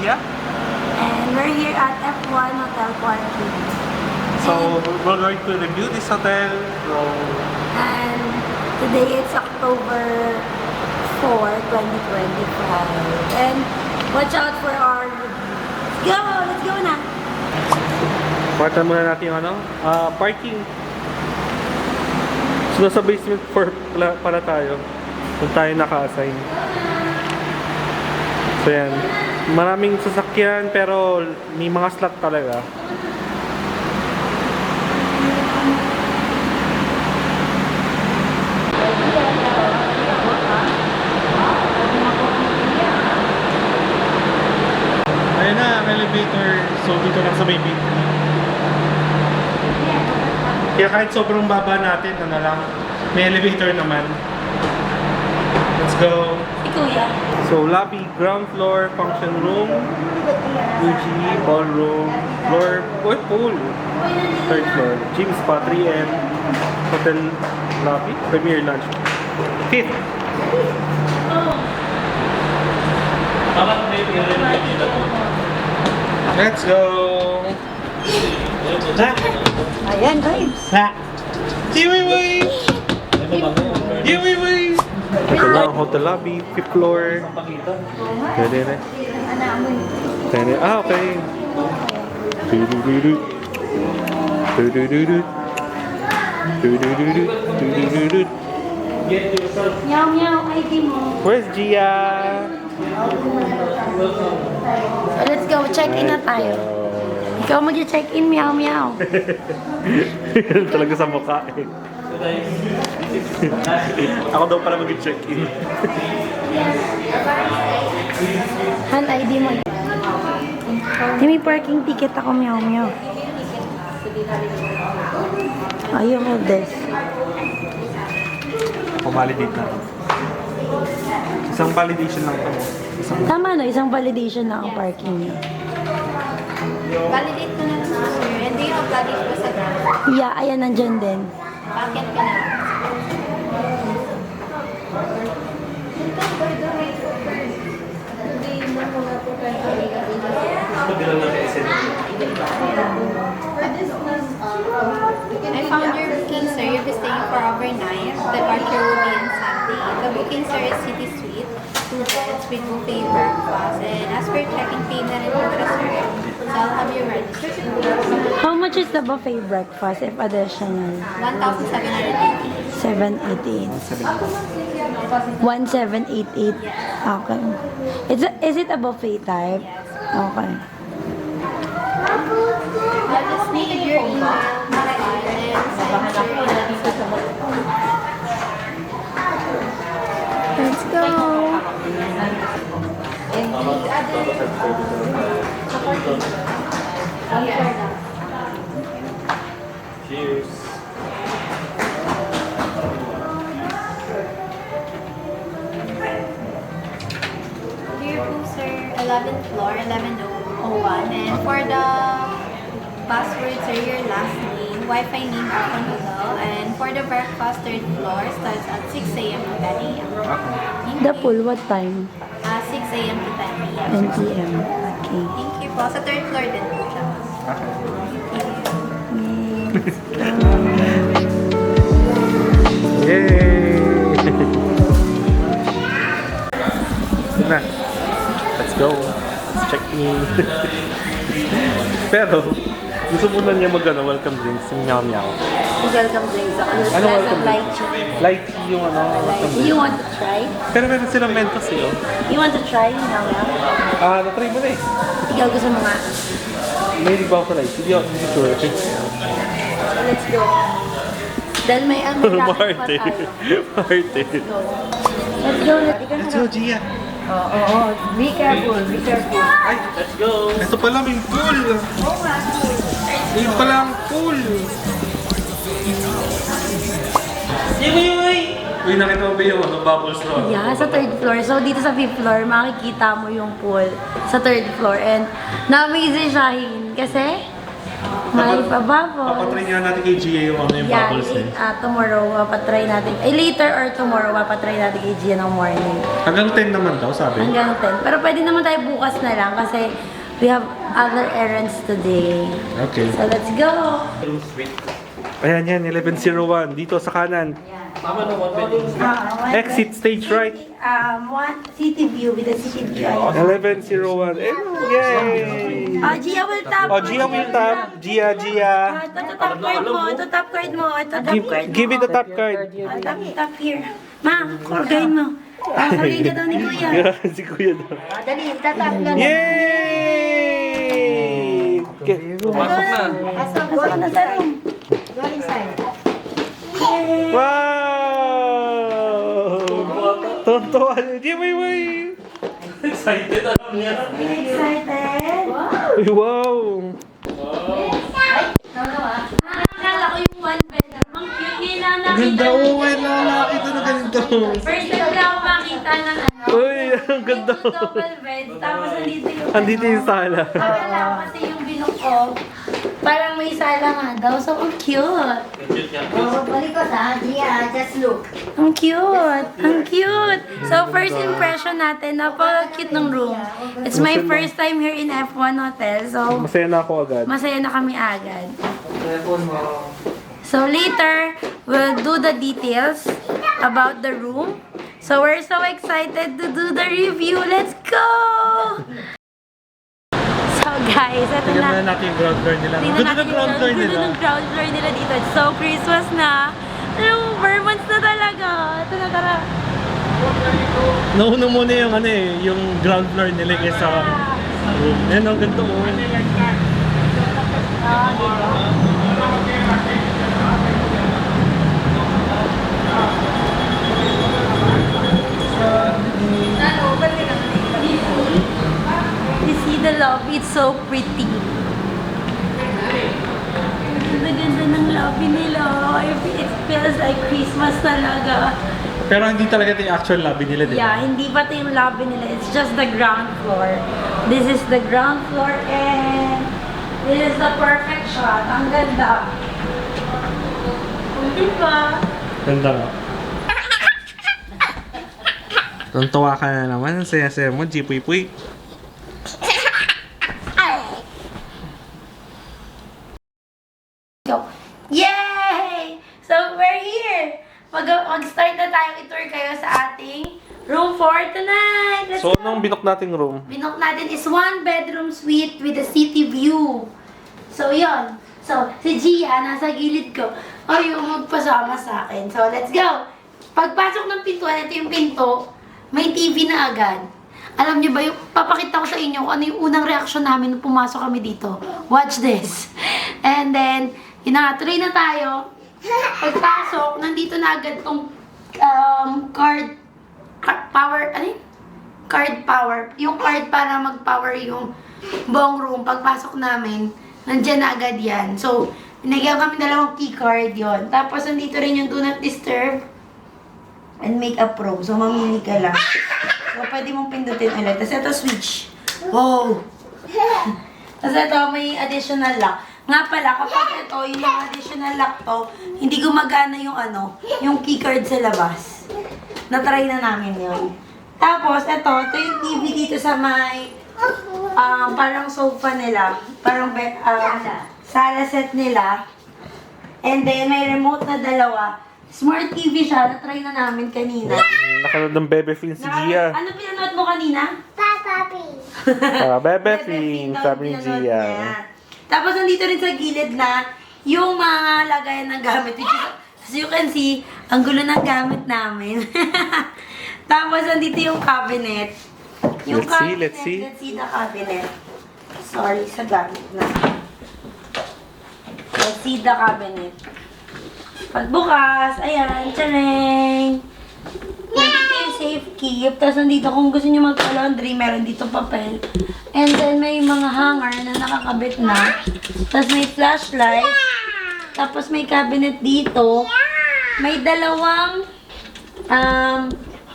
Gia. And we're here at F1 Hotel Quarantine. So we're going to review this hotel. And today it's October 4, 2025. And watch out for our review. Let's go na! Pakita muna natin yung parking. So nasa basement 4 para tayo. Kung tayo naka-assign. So yan. Maraming sasakyan pero may mga slot talaga. Ayun na, ang elevator. So dito lang sa may B3. Kaya kahit sobrang baba natin, lang, may elevator naman. Let's go. So lobby, ground floor, function room, UG, ballroom, floor, pool, third floor, gym spa, 3M, hotel lobby, premier lunch, 5th. Let's go. Ayan, guys. Giveaway! Giveaway! Ito na ang hotel lobby, 5th floor. Pwede na. Pwede. Okay. Meow, meow, ID mo. Where's Gia? So let's go, check-in na tayo. Ikaw mag-check-in, meow, meow. Talaga sa mukha eh. Ako daw pala mag-check-in. Han, ID mo. May parking ticket ako, meow, meow. Ayaw mo, des. Ako validate na. Isang validation lang ito. Tama no, isang validation na ang parking niya. Validate ko na lang sir. And do you have luggage po sa ground? Yeah, ayan, nandyan din. Bakit ka na? I found your booking, sir. You'll be staying for overnight. The departure will be on Sunday. The booking, sir, is City Suite, 2 beds with buffet breakfast. And as per checking payment and interest, sir, so I'll have you registration. How much is the buffet breakfast if additional? 1,780. 788. 1788. Okay. Is it a buffet type? Okay. I just need your email and send your Let's go. and the other Cheers. Dear sir, 11th floor, 1101. And for the password, sir, your last name, Wi-Fi name, Afon Hotel. And for the breakfast, 3rd floor, starts at 6 a.m. to 10 a.m. The pool, what time? 6 a.m. to 10 a.m. 10 p.m. Okay. Thank you po. Sa 3rd floor din po siya. Yay! Na. Let's go. Let's check in. Pero, gusto muna niya welcome drinks. Yung meow meow. Welcome drinks ako. Ano welcome drinks? Light tea yung welcome You drinks. want to try? Pero meron silang Mentos eh. You want to try now? Na-try mo na eh. Ikaw gusto mo nga. May ba ako light? Hindi ako sure. Let's go. Dahil may Marty. Marty. Let's go. Let's go, Gia. Oo. Be careful. Be careful. Ay, let's go. Ito pala may pool. Ito pala ang pool. Uy, nakita mo ba yung bubble straw? Yeah, sa 3rd floor. So, dito sa 5th floor, makikita mo yung pool sa 3rd floor. And, na-amaze siya, Hin. Kasi, May pababos. Papatry nga natin kay Gia yung ano yung bubbles eh. Tomorrow, papatry natin. Later or tomorrow, papatry natin kay Gia ng morning. Hanggang 10 naman daw, sabi. Hanggang 10. Pero pwede naman tayo bukas na lang kasi we have other errands today. Okay. So, let's go! Ayan yan, 11:01. Dito sa kanan. Exit stage right. One city view with the city view. 11:01. Yay! Gia will tap. Gia will tap. Gia. Ito top card mo. Ito top card mo. Ito top card mo. Give it the top card. Tap here. Ma, kurgayin mo. Kurgayin ka daw ni Kuya. Si Kuya daw. Dali, tatap ka na. Yay! Okay. Pasok na sa room. Wow! Tontuwa niya. Di, may. Excited? Wow! Nakakala ko yung one bed. Ang cute nila nakita. Ganda, wala nakita na ganito. First time na ako makita ng ano. Uy, ang ganda. Yung double bed. Tapos Andito yung sala. Akala ko kasi yung binok ko, parang may sala nga daw. So, ang cute. Ang cute. Ang cute. So, first impression natin, napaka-cute ng room. It's my first time here in F1 Hotel. So, Masaya na ako agad. masaya na kami agad. So, later, we'll do the details about the room. So, we're so excited to do the review. Let's go! So, guys, ito na. Tignan na natin yung ground floor nila. Tingnan Ganda natin ng ground floor yung nila. ganda ng ground floor nila dito. It's so Christmas na. Vermonts na talaga. Ito na, tara. Nauna muna yung ano eh, yung ground floor nila kaysa room. Yan ang ganda oh. You see the lobby, it's so pretty. Ganda-ganda ng lobby nila. It feels like Christmas talaga. Pero hindi talaga ito yung actual lobby nila, di ba? Yeah, hindi pa ito yung lobby nila. It's just the ground floor. This is the ground floor and this is the perfect shot. Ang ganda. Di ba? Ganda nga. Tuntua ka na naman. Ang saya-saya mo, Jipuy-puy. Go. Yay! So, we're here! Mag-start na tayo i-tour kayo sa ating room for tonight. Let's So, go! anong binok nating room? Binok natin is one bedroom suite with a city view. So, yon. So, si Gia, nasa gilid ko. O, yung magpasama sa akin. So, let's go! Pagpasok ng pintuan, ito yung pinto, may TV na agad. Alam niyo ba, yung papakita ko sa inyo kung ano yung unang reaksyon namin nung pumasok kami dito. Watch this. And then, tuloy na tayo. Pagpasok, nandito na agad tong card power, ano yun? Card power. Yung card para mag-power yung buong room. Pagpasok namin, nandyan na agad yan. So, binigyan kami 2 key card yon. Tapos, nandito rin yung do not disturb and make a pro. So, mamili ka lang. So, pwede mong pindutin ulit. Tapos, ito switch. Wow! Tapos, ito may additional lock. Nga pala, kapag ito, yung additional lock to, hindi gumagana yung keycard sa labas. Na-try na namin yun. Tapos, ito yung TV dito sa may, parang sofa nila. Parang, sala set nila. And then, may remote na 2. Smart TV siya, na-try na namin kanina. Nakanood ng Bebe Film si Gia. Ano pinanood mo kanina? Bebe Film, sabi ni Pinanood Gia. niya. Tapos, nandito rin sa gilid na yung mga lagayan ng gamit. Which is, as you can see, ang gulo ng gamit namin. Tapos, nandito yung cabinet. Yung Let's see. Let's see the cabinet. Sorry, sa gamit na. Let's see the cabinet. Pagbukas, ayan, tcharing! Nandito yung safe keep. Tapos nandito kung gusto nyo magpa-laundry, meron dito papel. And then may mga hanger na nakakabit na. Tapos may flashlight. Tapos may cabinet dito. May 2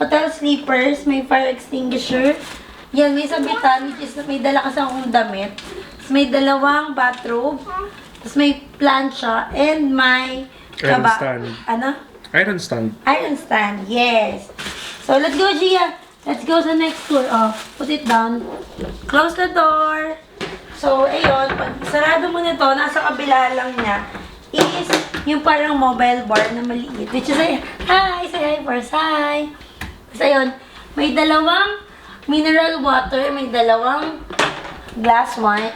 hotel sleepers. May fire extinguisher. Yan, may sabitan, which is may dala kasi akong damit. Tapos may 2 bathrobe. Tapos may plancha and may Iron stand. Ano? Iron stand. Iron stand, yes. So, let's go, Gia. Let's go sa next tour. Oh, put it down. Close the door. So, ayun. Pag sarado mo nito, nasa kabila lang niya is yung parang mobile bar na maliit. Which is, hi! Say hi first. Hi! So, ayun. May dalawang mineral water. May dalawang glass wine.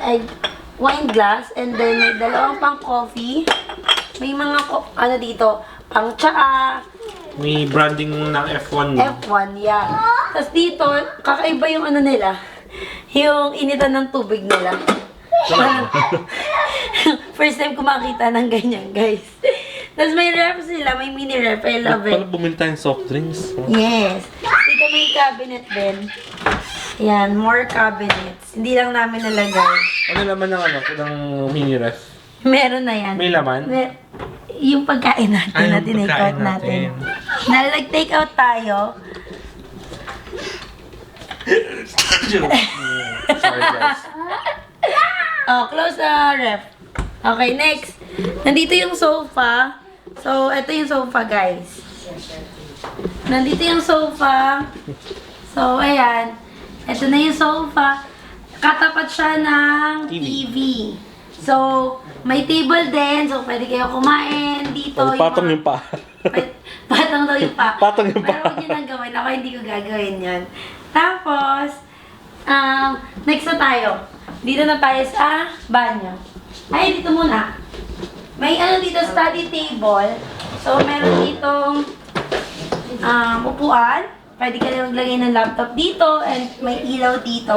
Wine glass. And then, may dalawang pang coffee. May mga, ano dito, pang tsaa. May branding ng F1. F1, yeah. Tapos dito, kakaiba yung ano nila. Yung initan ng tubig nila. First time ko makita ng ganyan, guys. Tapos may ref sila, may mini ref. I love it. Pala bumili tayong soft drinks. Yes. Dito may cabinet din. Yan, more cabinets. Hindi lang namin nalagay. Ano naman ng ng mini ref? Meron na yan. May laman? Yung pagkain natin Ay, na yung tinake out pagkain natin. natin. Na nag-take out tayo. Sorry guys. Oh, close the ref. Okay, next. Nandito yung sofa. So, ito yung sofa, guys. Nandito yung sofa. So, ayan. Ito na yung sofa. Katapat siya ng TV. So, may table din. So, pwede kayo kumain dito. Patong yung pa. Patong daw yung pa. Patong yung pa. Pero huwag yun ang gawin. Ako hindi ko gagawin yan. Tapos, next na tayo. Dito na tayo sa banyo. Ay, dito muna. May ano dito, study table. So, meron ditong upuan. Pwede ka na maglagay ng laptop dito and may ilaw dito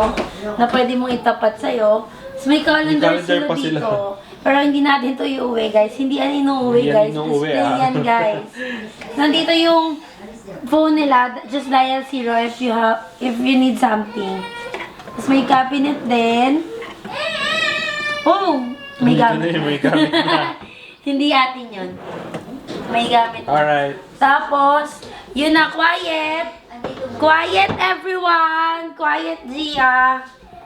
na pwede mong itapat sa'yo. So, may calendar calendar pa dito. sila. Pero hindi natin to iuwi, guys. Hindi yan inuuwi, Hindi yan guys. inuuwi, Display yan, guys. Nandito yung phone nila. Just dial 0 if you need something. Tapos may cabinet din. Oh! May gamit. May gamit na. Hindi atin yun. May gamit. Alright. Tapos, yun na, quiet. Quiet, everyone. Quiet, Gia.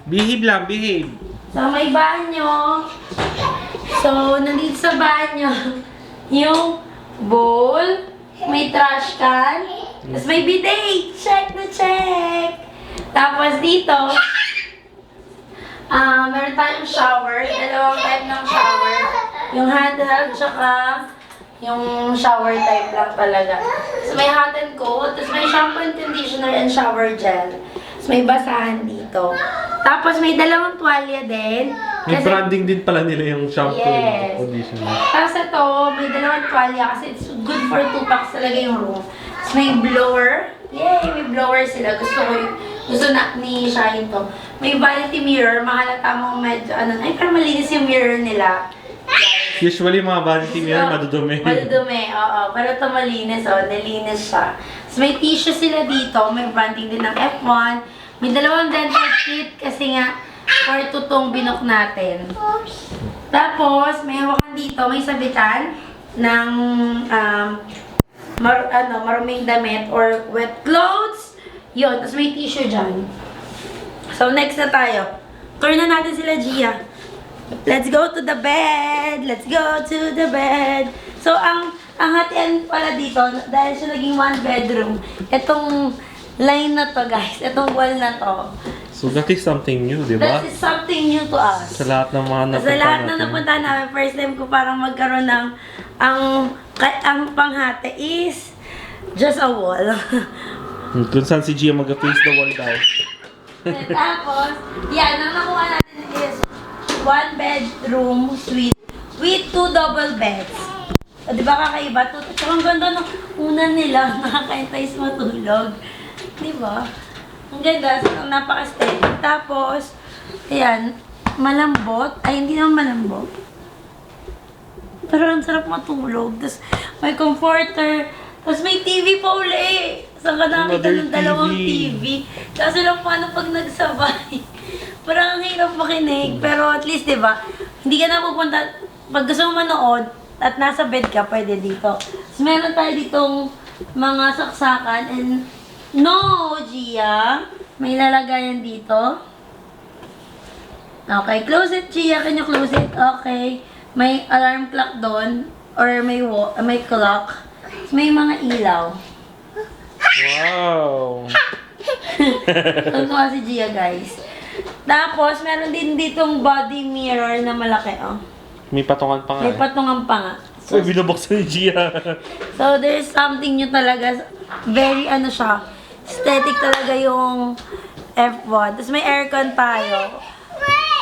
Behave lang, behave. So, may banyo. So, nandito sa banyo, yung bowl, may trash can, tapos may bidet. Check na check. Tapos dito, meron tayong shower. Dalawang type ng shower. Yung handheld, tsaka yung shower type lang talaga. So, may hot and cold. Tapos may shampoo and conditioner and shower gel. Tapos may basahan dito. Tapos may dalawang tuwalya din. May branding din pala nila yung shampoo Yes. and conditioner. Tapos ito, may dalawang tuwalya kasi it's good for 2 packs talaga yung room. Tapos may blower. Yay! May blower sila. Gusto na ni Shine to. May vanity mirror. Mahalata mo medyo, ay, pero malinis yung mirror nila. Usually mga vanity mirror madudumi. Madudumi, oo. Pero ito malinis, oh. Nalinis siya. So, may tissue sila dito. May branding din ng F1. May dalawang dental kit kasi nga for tutong binok natin. Tapos, may hawakan dito. May sabitan ng maruming damit or wet clothes. Yun. Tapos may tissue dyan. So, next na tayo. Turn na natin sila, Gia. Let's go to the bed. Let's go to the bed. So, ang hatian pala dito, dahil siya naging 1 bedroom, itong line na to, guys. Itong wall na to. So that is something new, di ba? That is something new to us. Sa lahat ng mga napunta Sa lahat na natin. napunta namin, first time ko parang magkaroon ng ang panghati is just a wall. Kung saan si Gia mag-face the wall daw. Tapos, yan, ang nakuha natin is 1 bedroom suite with 2 double beds. O, di ba kakaiba? Tsaka ang ganda ng una nila, nakaka-entice matulog. Di ba? Ang ganda, napaka-steady. Tapos, ayan, malambot. Ay, hindi naman malambot. Pero ang sarap matulog. Tapos, may comforter. Tapos, may TV pa uli. Saan ka nakita Another ng dalawang TV? TV? Kaso lang paano pag nagsabay? Parang ang hirap makinig. Pero at least, di ba? Hindi ka na pupunta. Pag gusto mo manood at nasa bed ka, pwede dito. Tapos, meron tayo ditong mga saksakan and no, Gia. May lalagayan dito. Okay, close it, Gia. Can you close it? Okay. May alarm clock doon. Or may clock. May mga ilaw. Wow! Tuntua si Gia, guys. Tapos, meron din ditong body mirror na malaki, oh. May patungan pa nga. May patungan pa nga. Ay, binubuksan ni Gia. So, there's something new talaga. Very, siya, aesthetic talaga yung F1. Tapos may aircon tayo.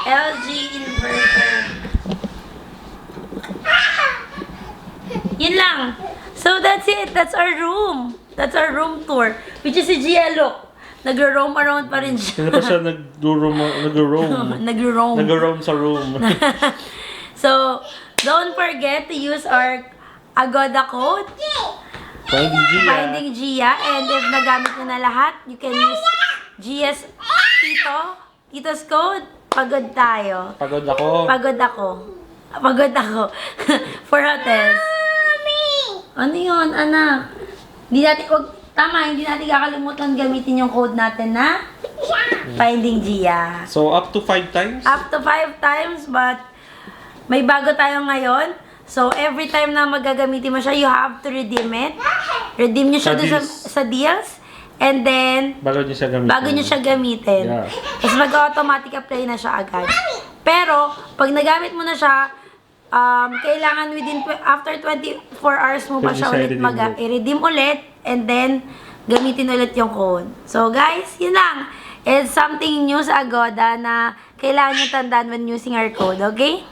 LG inverter. Yun lang. So, that's it. That's our room. That's our room tour. Which is si Gia, look. Nagro-roam around pa rin siya. Hindi pa siya nag-roam. Nagro-roam. Nag-roam sa room. So, don't forget to use our Agoda code. Finding Gia. And if nagamit nyo na lahat, you can use Gia's Tito's code. Pagod tayo. Pagod ako. Pagod ako. Pagod ako. For hotels. Ano yun, anak? Hindi natin kakalimutan gamitin yung code natin na Finding Gia. So, up to 5 times? Up to 5 times, but may bago tayo ngayon. So, every time na magagamitin mo siya, you have to redeem it. Redeem nyo siya sa deals. And then, bago nyo siya gamitin. Yeah. Tapos mag-automatic apply na siya agad. Pero, pag nagamit mo na siya, kailangan after 24 hours mo pa siya ulit i-redeem ulit. And then, gamitin ulit yung code. So, guys, yun lang. It's something new sa Agoda na kailangan nyo tandaan when using our code, okay?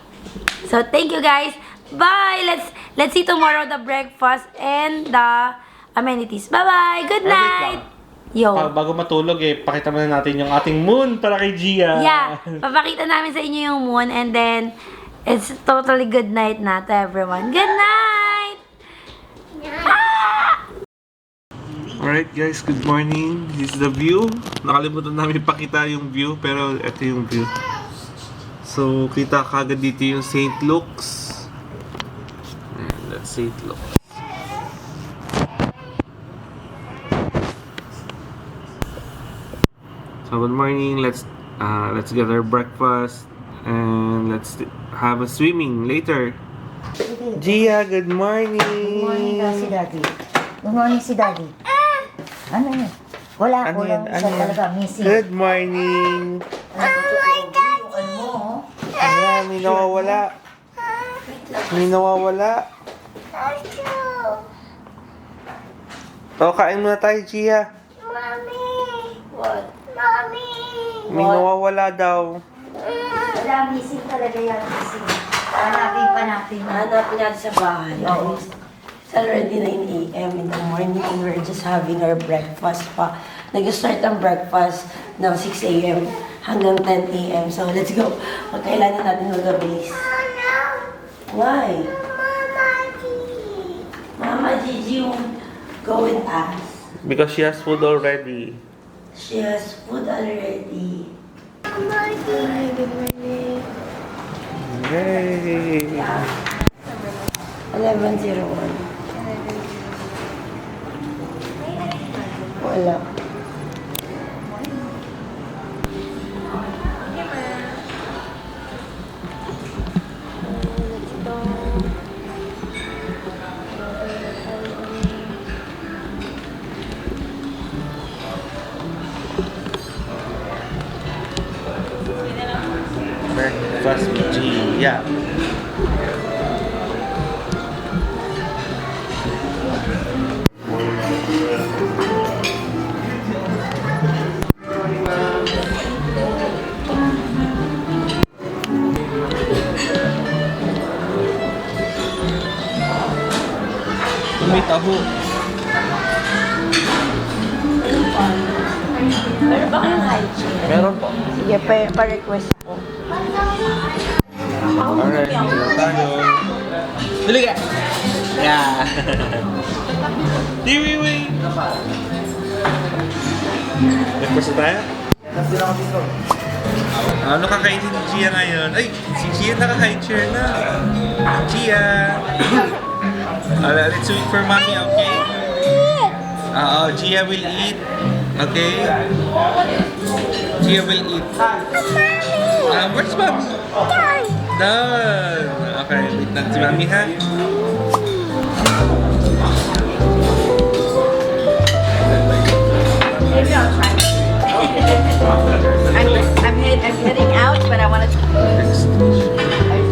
So, thank you guys. Bye! Let's see tomorrow the breakfast and the amenities. Bye-bye! Good night! Yo. Bago matulog pakita muna natin yung ating moon para kay Gia. Yeah, papakita namin sa inyo yung moon and then it's totally good night na to everyone. Good night! Alright guys, good morning. This is the view. Nakalimutan namin ipakita yung view pero ito yung view. So, kita kagad dito yung St. Luke's. And that's St. Luke's. So, good morning. Let's get our breakfast and let's have a swimming later. Gia, good morning. Good morning daw si Daddy. Good morning si Daddy. Ano yun? Wala ko lang siya talaga missing. Good morning. Ayan, may nawawala. May nawawala. O, kain muna tayo, Gia. Mommy! What? Mommy! May nawawala daw. Wala, missing talaga yan. Missing. Hanapin pa natin. Hanapin natin sa bahay. Oo. It's already 9 a.m. in the morning and we're just having our breakfast pa. Nag-start ang breakfast ng 6 a.m. hanggang 10 a.m. So, let's go. Kailangan natin magabilis. Why? Mama Gigi won't go with us. Because she has food already. She has food already. Yay! 11:01. Wala. Breakfast with Gia. May taho. Meron ba kayong high chair? Meron po. Sige, pa-request po. Alright, tayo. Dali ka! Yeah! Tiwiwi! Nagpasa tayo? Ano kakainin ni Gia ngayon? Ay, si Gia naka-high chair na. Gia! Let's wait for mommy, okay? Gia will eat. Okay? Gia will eat. Where's mommy? done! Okay, wait lang si Mami ha. Maybe I'll try. I'm heading out, but I want to. I just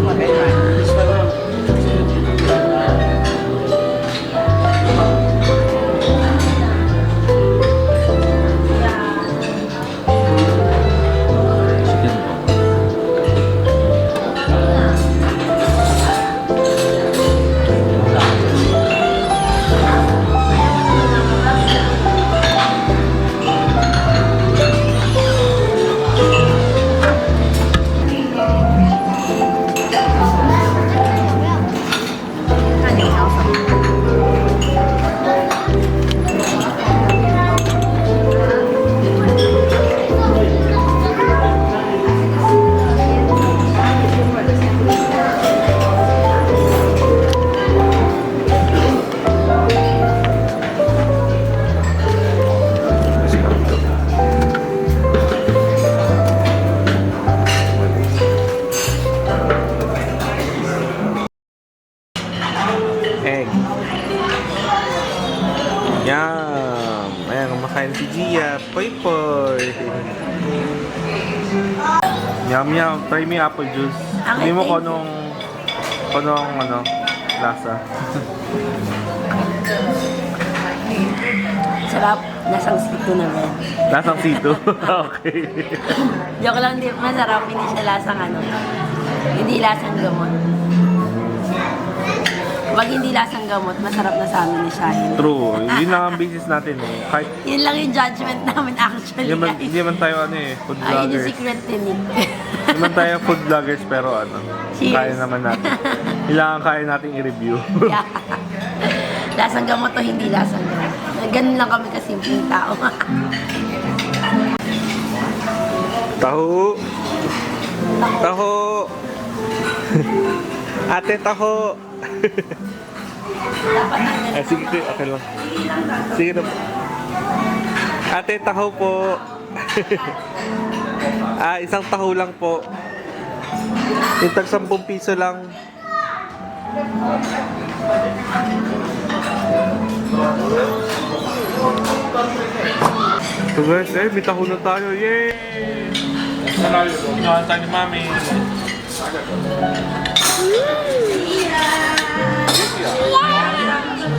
want to try. Egg. Yum! Ayan, kumakain si Gia. Poy poy! Yum yum! Try me apple juice. Hindi mo kung anong ano, lasa. Sarap. Lasang sito naman. Lasang sito? Okay. Joke lang, di masarap. Hindi siya lasang ano. Hindi lasang gamot. Pag hindi lasang gamot, masarap na sa amin ni Shine. True. Yun lang ang basis natin eh. Kahit Yun lang yung judgment namin actually, guys. hindi man tayo ano eh, food Ayun yung vloggers. secret technique. Hindi man tayo food vloggers pero ano, Cheers. kaya naman natin. Kailangan kaya natin i-review. Yeah. Lasang gamot o hindi lasang gamot. Ganun lang kami kasimpleng tao. Taho! Taho! Ate, taho! Sige, okay lang. Sige na. Ate, taho po. Isang taho lang po. Yung tag 10 piso lang. So guys, may taho na tayo. Yay! Ginawan tayo ni Mami.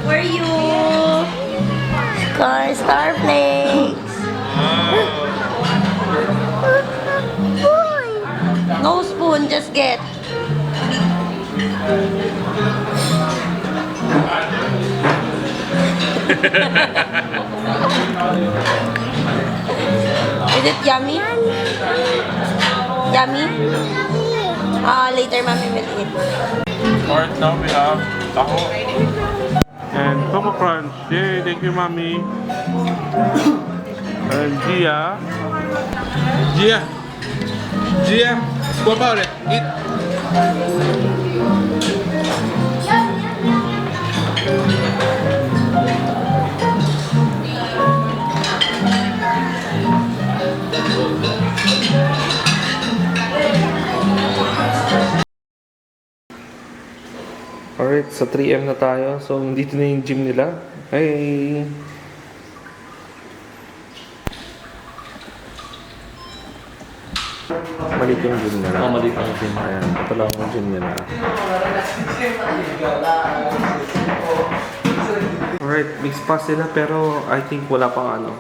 For you! Starflakes! No spoon, just get. Is it yummy? Yummy? Later mommy will eat. Alright, now we have taho. And Coco Crunch. Yay, thank you, Mami. And Gia. Gia, go about it. Eat. Alright, sa 3M na tayo. So, dito na yung gym nila. Hey! Maliit yung gym nila. Oo, maliit yung gym. Ayan, ito lang yung gym nila. Alright, big spa sila pero I think wala pang ano.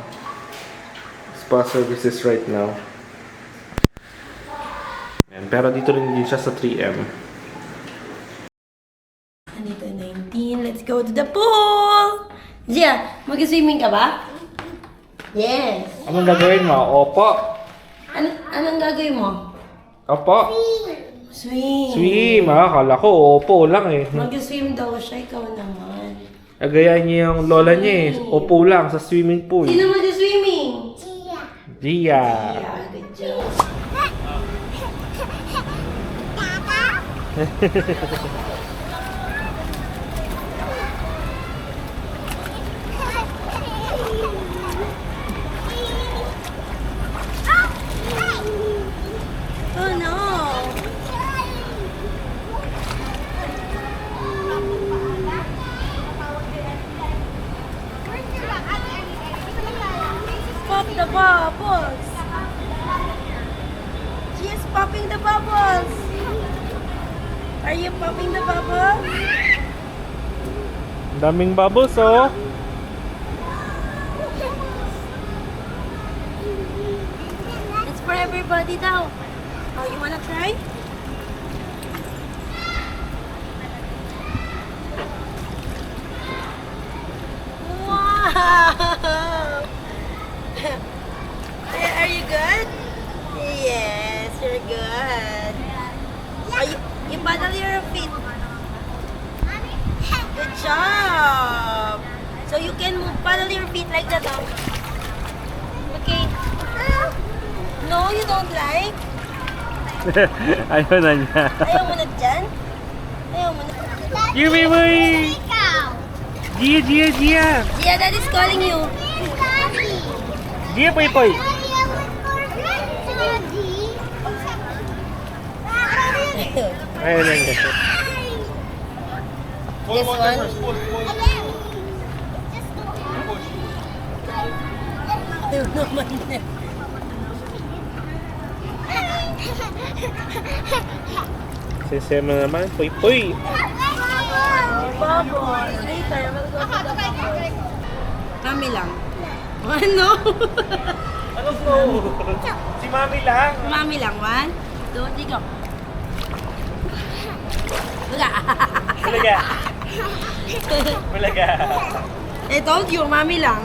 Spa services right now. Ayan, pero dito rin din siya sa 3M. Andito 19. Let's go to the pool! Gia, mag-swimming ka ba? Yes. Anong gagawin mo? Opo. Anong gagawin mo? Opo. Swim. Swim. Akala ko opo lang eh. Mag-swim daw siya, ikaw naman. Agayan niya yung lola niya eh. Opo lang sa swimming pool. Sino mag-swimming? Gia. Yeah, good job. Oh no! popping the bubbles? Are you popping the bubbles? Daming bubbles, oh. It's for everybody daw. Oh, you wanna try? Wow! Are you good? Yes, you're good. Are you paddle your feet? Good job! So you can move, paddle your feet like that, oh. Okay. No, you don't like? Ayaw na niya. Ayaw mo na dyan? Ayaw mo na. Yumi, boy! Gia, Gia, Gia! Gia, Dad is calling you. Gia, poy, poy! Ayaw na niya. This one? Ayaw naman na. Sisema naman, poy, poy! Bubbles. Later, we'll go to the bubbles. Kami lang. Ano? Ano po? Si Mami lang. Mami lang. 1, 2, 3, go. Wala. Bulaga. Bulaga. I told you, mami lang.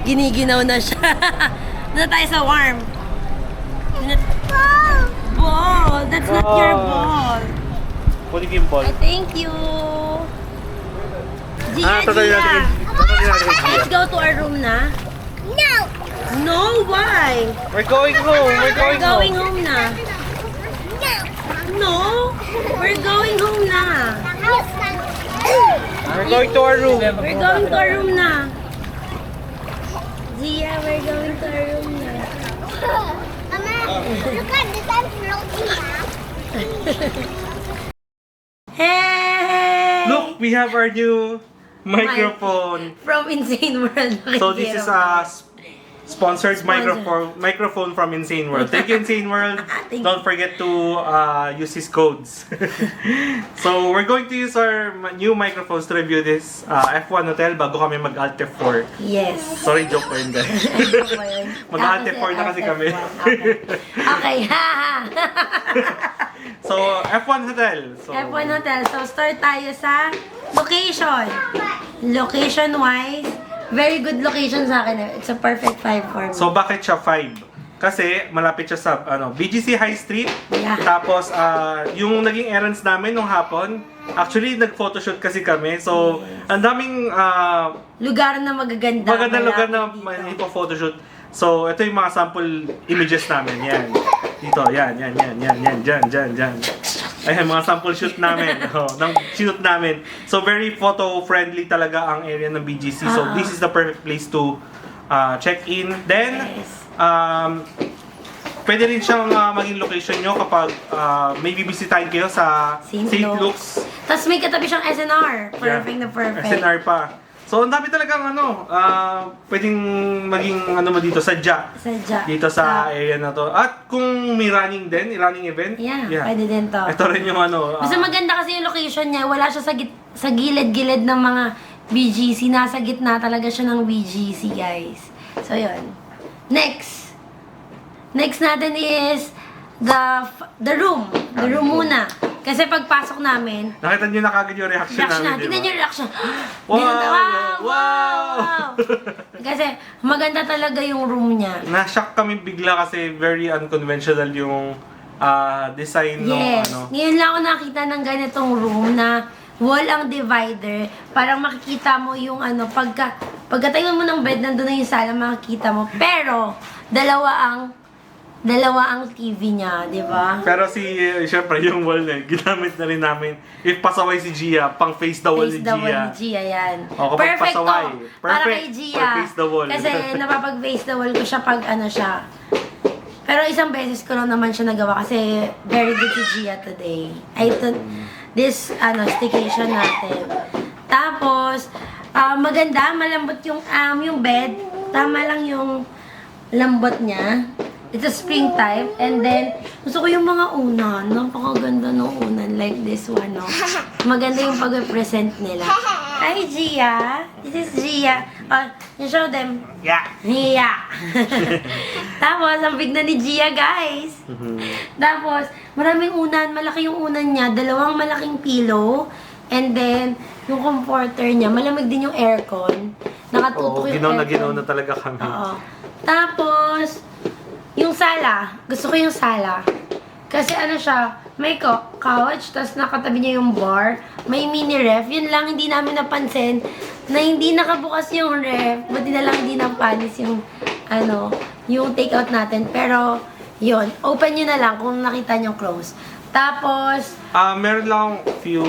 Giniginaw na siya. Doon na tayo sa warm. Ball! That's not your ball. Kunin yung ball. Thank you. Gia, Totally Gia. natin. Totally natin. Let's go to our room na. No! No, why? We're going home. We're We're going going home. home na. No! No, we're going home na. We're going to our room. We're going to our room na. Gia, we're going to our room na. Mama, look at this. I'm floating now. Hey! Look, we have our new microphone. From Insane World. So this is a sponsored microphone from Insane World. Thank you, Insane World. Thank Don't forget to use his codes. So we're going to use our new microphones to review this F1 Hotel bago kami mag-Alt F4. Yes. Sorry, joke ko yun guys. Mag-Alt F4 na kasi kami. Okay. So F1 Hotel. So, F1 Hotel. So start tayo sa location. Location-wise, very good location sa akin. It's a perfect 5 for me. So bakit siya 5? Kasi malapit siya sa BGC High Street. Yeah. Tapos yung naging errands namin nung hapon, actually nag-photoshoot kasi kami. So ang daming lugar na magaganda. magandang lugar na malapit ito photoshoot. So ito yung mga sample images namin. Yan. Dito, yan. Diyan. Ayan, mga sample shoot namin. Ng shoot namin. So very photo-friendly talaga ang area ng BGC. So this is the perfect place to check in. Then, pwede rin siyang maging location nyo kapag may bibisitahin kayo sa St. St. Luke's. Luke's. Tapos may katabi siyang SNR. Perfect Yeah. na perfect. SNR pa. So, ang dami talagang pwedeng maging mo dito, sadya. Sadya. Dito sa area na to. At kung may running event, Yeah, pwede din to. Ito rin yung Basta maganda kasi yung location niya. Wala siya sa gilid-gilid ng mga BGC. Nasa gitna talaga siya ng BGC, guys. So, yun. Next natin is the room. The room muna. Kasi pagpasok namin, nakita nyo na kagad yung reaction namin, di ba? Tingnan niyo yung reaction. Wow! Wow! Kasi maganda talaga yung room niya. Na-shock kami bigla kasi very unconventional yung design ng Yes. Ngayon lang ako nakita ng ganitong room na wall ang divider. Parang makikita mo yung pagkatayo mo ng bed, nandun na yung sala, makikita mo. Pero, dalawa ang TV niya, di ba? Pero syempre yung wall na yun, ginamit na rin namin. If pasaway si Gia, pang face the wall Face ni the wall Gia. ni Gia, yan. O, kapag Perfect pasaway, to. Para perfect kay Gia. for face the wall. Kasi napapag-face the wall ko siya pag siya. Pero isang beses ko lang naman siya nagawa kasi very good si Gia today. This staycation natin. Tapos, maganda, malambot yung bed. Tama lang yung lambot niya. It's a springtime. And then, gusto ko yung mga unan. Napakaganda ng unan. Like this one, no? Maganda yung pag-present nila. Hi, Gia! This is Gia. You show them. Yeah! Yeah! Tapos, ang big na ni Gia, guys. Tapos, maraming unan. Malaki yung unan niya. 2 malaking pillow. And then, yung comforter niya. Malamig din yung aircon. Nakatutok yung aircon. Ginaw na talaga kami. Oo. Tapos, yung sala. Gusto ko yung sala. Kasi ano siya, may couch, tapos nakatabi niya yung bar. May mini ref. Yun lang, hindi namin napansin na hindi nakabukas yung ref. Buti na lang hindi napanis yung, yung take-out natin. Pero, yun. Open nyo na lang kung nakita nyo close. Tapos, Meron lang few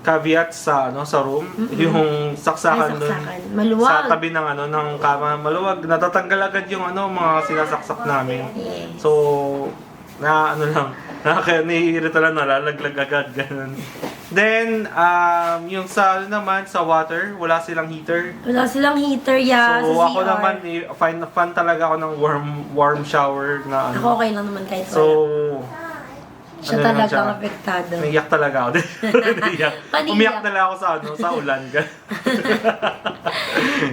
caveats sa sa room. Yung saksakan doon. Maluwag. Sa tabi ng ng kama, maluwag. Natatanggal agad yung mga sinasaksak namin. Yes. So, naiirita lang, nalalaglag agad, ganun. Then, yung sa sa water, wala silang heater. Wala silang heater, yeah, So, sa ako CR. naman, fan talaga ako ng warm shower na Ako okay lang naman kahit So, wala. Siya naman talaga siya? ang apektado. Naiyak talaga ako. Naiyak. Paniyak. Umiyak na lang ako sa ulan.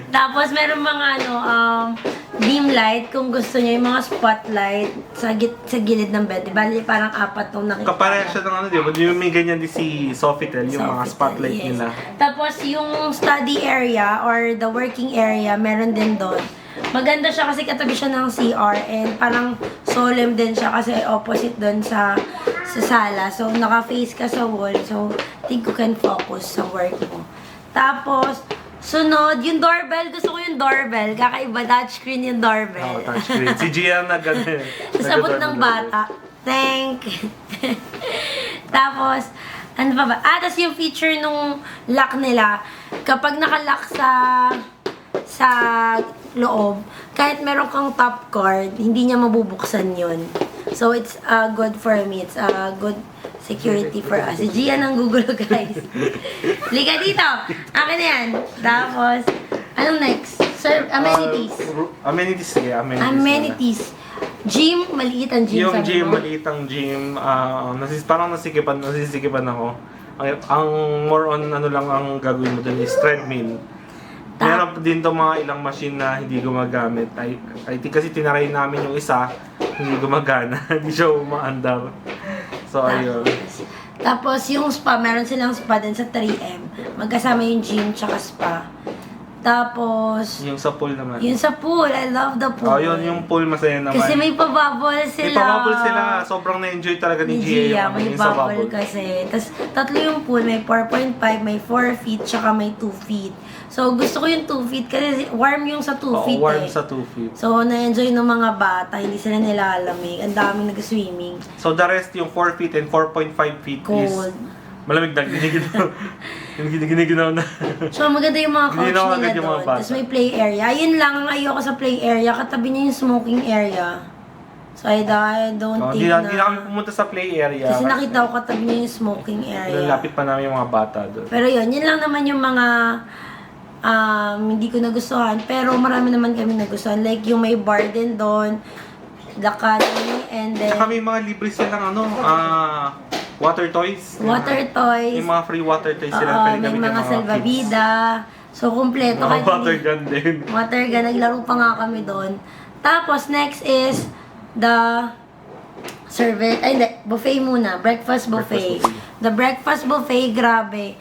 Tapos, meron mga dim light kung gusto niyo, yung mga spotlight sa gilid ng bed. Diba, parang 4 nung nakita. Kapareha siya ng di ba? Yung may ganyan din si Sofitel, yung mga Sofitel, spotlight yes. nila. Tapos, yung study area or the working area, meron din doon. Maganda siya kasi katabi siya ng CR and parang solemn din siya kasi opposite doon sa sala. So, naka-face ka sa wall. So, I think you can focus sa work mo. Tapos, sunod, yung doorbell. Gusto ko yung doorbell. Kakaiba, touchscreen yung doorbell. Touchscreen. Si Gian na gano'n. Sabot ng bata. Thank. Tapos, ano pa ba? Tapos yung feature nung lock nila, kapag nakalock sa loob, kahit meron kang top card, hindi niya mabubuksan yun. So, it's good for me. It's good security for us. Si Gian ang gugulo, guys. Liga dito! Akin na yan. Tapos, anong next? Sir, amenities. Amenities, sige. Amenities. Gym, maliit ang gym. Yung sabi gym, mo. maliit ang gym. Parang nasisikipan ako. Ang more on lang ang gagawin mo dun is treadmill. Meron din to mga ilang machine na hindi gumagamit. I think kasi tinaray namin yung isa, hindi gumagana. Hindi siya umaandar. So, ayun. Tapos yung spa, meron silang spa din sa 3M. Magkasama yung gym tsaka spa. Tapos, Yung sa pool naman. yun sa pool. I love the pool. Yun yung pool masaya naman. Kasi may pabubble sila. May pabubble sila. Sobrang na-enjoy talaga ni Gia May yung sa bubble bubble. kasi. Tapos, 3 yung pool. May 4.5, may 4 feet, tsaka may 2 feet. So, gusto ko yung 2 feet kasi warm yung sa 2 feet warm eh. sa 2 feet. So, na-enjoy ng mga bata. Hindi sila nilalamig. Ang daming nag-swimming. So, the rest yung 4 feet and 4.5 feet is Cold. malamig na. Giniginaw na. So, maganda yung mga couch Hindi na agad nila yung mga doon. bata. Tapos may play area. Yun lang ang ayoko sa play area. Katabi niya yung smoking area. So, I don't think Hindi na kami pumunta sa play area. Kasi nakita ko katabi niya yung smoking area. Lalapit pa namin yung mga bata doon. Pero yun lang naman yung mga hindi ko nagustuhan. Pero marami naman kami nagustuhan. Like yung may bar din doon. The Academy and then Saka may mga libre silang water toys. water toys. May mga free water toys sila. Oo, Pwede may gamitin mga ng salvavida. So, kumpleto. Mga Kahit water hindi- gun din. Water gun. Naglaro pa nga kami doon. Tapos, next is the service. Ay, hindi. Buffet muna. Breakfast buffet. Breakfast buffet. The breakfast buffet, grabe.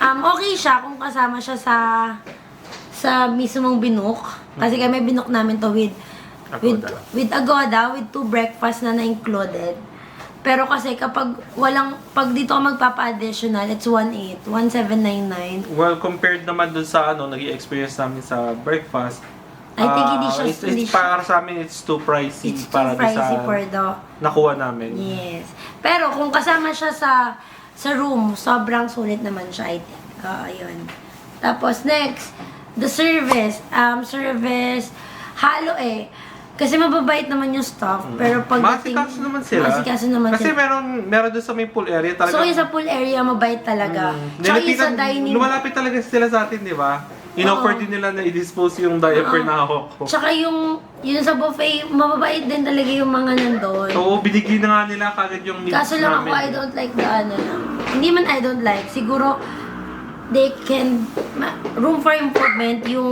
Okay siya kung kasama siya sa mismong binuk. Kasi kami binuk namin to with Agoda, with 2 breakfast na na-included. Pero kasi pag dito ka magpapa-additional, it's 1.8, 1,799. Well, compared naman dun sa nag-i-experience namin sa breakfast, I think hindi siya, it's para sa amin, it's too pricey. it's too para pricey sa for the, nakuha namin. yes. Pero kung kasama siya sa room, sobrang sulit naman siya, I think. Ayun. Tapos next, the service. Service, halo eh. Kasi mababait naman yung staff, pero pagdating... Masikaso naman sila. Masikaso naman Kasi sila. meron doon sa may pool area talaga. So, yung sa pool area, mabait talaga. Tsaka yung sa dining... Lumalapit talaga sila sa atin, di ba? in-offer din nila na i-dispose yung diaper na hawak ko. Tsaka yung sa buffet, mababait din talaga yung mga nandun. Oo, binigyan na nga nila kagad yung needs Kaso lang ako, namin. I don't like the ano lang. Hindi man I don't like. Siguro, they can, room for improvement, yung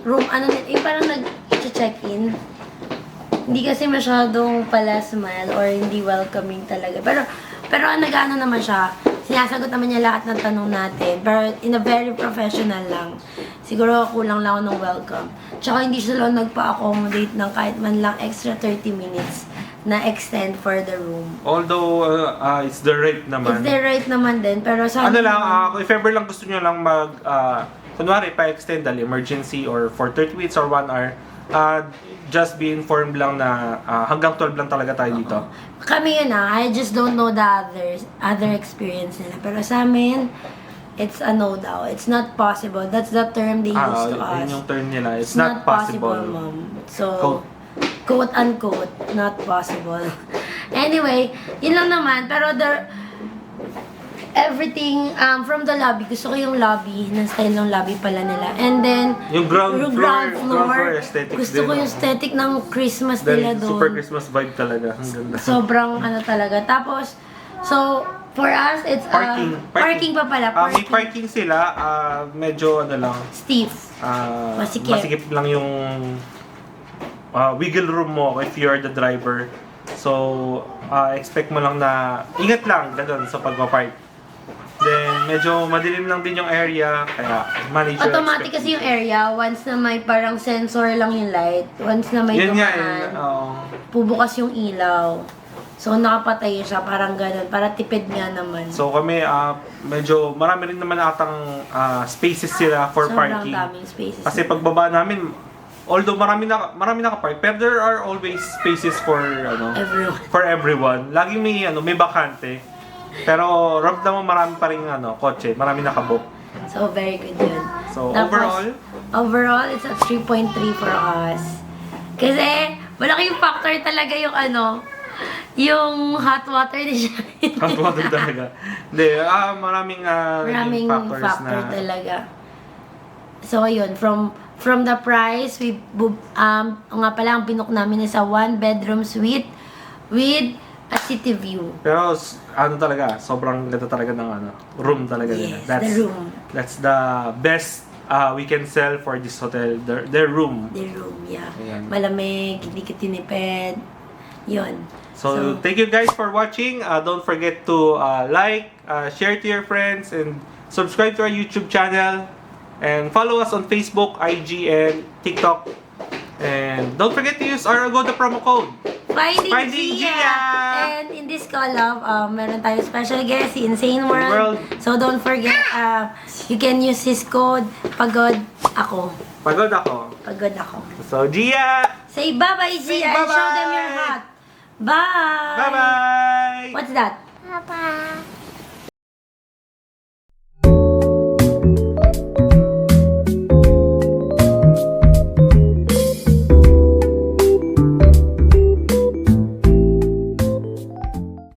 room, yung parang nag-check-in. Hindi kasi masyadong pala smile or hindi welcoming talaga. Pero nag-ano naman siya, sinasagot naman niya lahat ng tanong natin. Pero in a very professional lang. Siguro kulang lang ako ng welcome. Tsaka hindi sila nagpa-accommodate ng kahit man lang extra 30 minutes na extend for the room. Although, it's the rate naman. It's their right naman din, pero sana Ano lang, naman- if ever lang gusto nyo lang kunwari, pa-extend dahil emergency or for 30 minutes or 1 hour, just be informed lang na hanggang 12 lang talaga tayo dito. Kami yun I just don't know the other experience nila. Pero sa amin, it's a no daw. It's not possible. That's the term they use to us. Yun yung term nila. It's not possible. Mom. So, quote unquote, not possible. Anyway, yun lang naman. Pero everything from the lobby, gusto ko yung lobby, ng style ng lobby pala nila. And then, Yung ground floor aesthetics gusto ko din, yung aesthetic ng Christmas nila dahil doon. super Christmas vibe talaga. Ang ganda. Sobrang ano talaga. Tapos, so, for us, it's parking pa pala. May parking sila, medyo lang, Stiff. Masikip. masikip lang yung wiggle room mo if you are the driver. So, expect mo lang na ingat lang ganun sa pagpapark. Then, medyo madilim lang din yung area, kaya manage your Automatic kasi yung area, once na may parang sensor lang yung light, once na may Yun nga, dumaan, oo. pubukas yung ilaw. So, nakapatay siya, parang ganun, para tipid nga naman. So kami, medyo marami rin naman atang spaces sila for Sobrang parking. daming spaces. Kasi pagbaba namin, although marami naka-park, pero there are always spaces for Everyone. for everyone. Laging may bakante. Pero ramdam mo marami pa ring kotse, marami nakabook. So, very good yun. So, Tapos, overall, it's a 3.3 for us. Kasi, malaking factor talaga yung yung hot water ni siya. Hot water talaga. Hindi, maraming Maraming factor talaga. So, yun, from the price, nga pala, ang pinook namin is a 1-bedroom suite with a city view. Pero talaga, sobrang ganda talaga ng room talaga nila. Yes, the room. That's the best we can sell for this hotel. Their room. The room, yeah. Ayan. Malamig, hindi ka tinipid. Yun. So, thank you guys for watching. Don't forget to like, share to your friends, and subscribe to our YouTube channel. And follow us on Facebook, IG, and TikTok. And don't forget to use our Agoda promo code. Finding Gia! And in this collab, meron tayong special guest, si Insane World. So don't forget, you can use his code, Pagod Ako. Pagod ako. Pagod Ako. So, Gia! Say bye-bye, Say Gia, and show them bye-bye! your heart. Bye! Bye-bye! What's that? Papa.